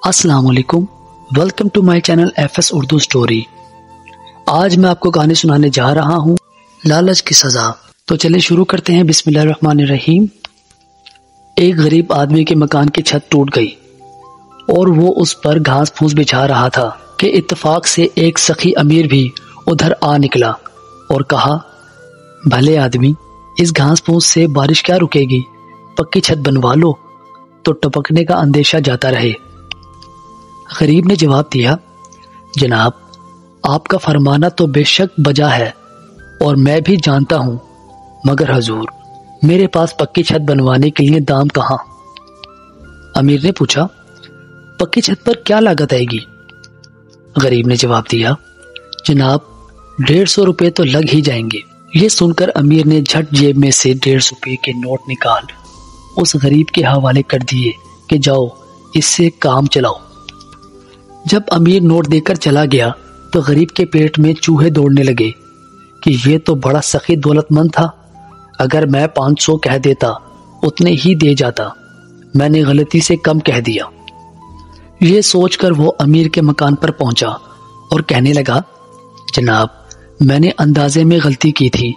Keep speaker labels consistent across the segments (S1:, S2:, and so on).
S1: السلام علیکم، welcome to my channel F S Urdu story. آج میں آپ کو کہانی سنانے جا رہا ہوں لالچ کی سزا۔ تو چلیں شروع کرتے ہیں۔ بسم اللہ الرحمن الرحیم۔ ایک غریب آدمی کے مکان کی چھت ٹوٹ گئی اور وہ اس پر گھاس پھوس بچھا رہا تھا کہ اتفاق سے ایک سخی امیر بھی ادھر آ نکلا اور کہا، بھلے آدمی، اس گھاس پھوس سے بارش کیا رکے گی، پکی چھت بنوا لو تو ٹپکنے کا اندیشہ جاتا رہے۔ غریب نے جواب دیا، جناب، آپ کا فرمانا تو بے شک بجا ہے اور میں بھی جانتا ہوں، مگر حضور، میرے پاس پکی چھت بنوانے کے لیے دام کہاں؟ امیر نے پوچھا، پکی چھت پر کیا لاگت آئے گی؟ غریب نے جواب دیا، جناب، 150 روپے تو لگ ہی جائیں گے۔ یہ سن کر امیر نے جھٹ جیب میں سے 150 روپے کے نوٹ نکال اس غریب کے حوالے کر دیے کہ جاؤ اس سے کام چلاؤ۔ جب امیر نوٹ دے کر چلا گیا تو غریب کے پیٹ میں چوہے دوڑنے لگے کہ یہ تو بڑا سخی دولت مند تھا، اگر میں 500 کہہ دیتا اتنے ہی دے جاتا، میں نے غلطی سے کم کہہ دیا۔ یہ سوچ کر وہ امیر کے مکان پر پہنچا اور کہنے لگا، جناب، میں نے اندازے میں غلطی کی تھی،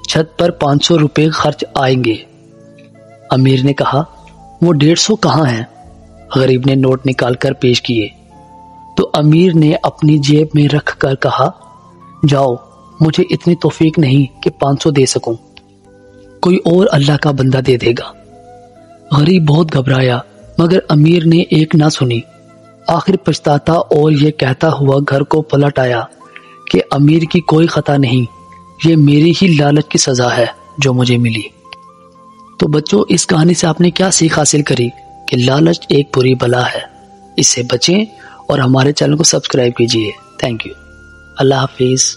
S1: چھت پر 500 روپے خرچ آئیں گے۔ امیر نے کہا، وہ 150 کہاں ہیں؟ غریب نے نوٹ نکال کر پیش کیے تو امیر نے اپنی جیب میں رکھ کر کہا، جاؤ، مجھے اتنی توفیق نہیں کہ 500 دے سکوں، کوئی اور اللہ کا بندہ دے دے گا۔ غریب بہت گھبرایا مگر امیر نے ایک نہ سنی۔ آخر پچھتاتا اور یہ کہتا ہوا گھر کو پلٹ آیا کہ امیر کی کوئی خطا نہیں، یہ میری ہی لالچ کی سزا ہے جو مجھے ملی۔ تو بچوں، اس کہانی سے آپ نے کیا سیکھ حاصل کری؟ کہ لالچ ایک بری بلا ہے، اس سے بچیں اور ہمارے چینل کو سبسکرائب کیجیے۔ Thank you. اللہ حافظ۔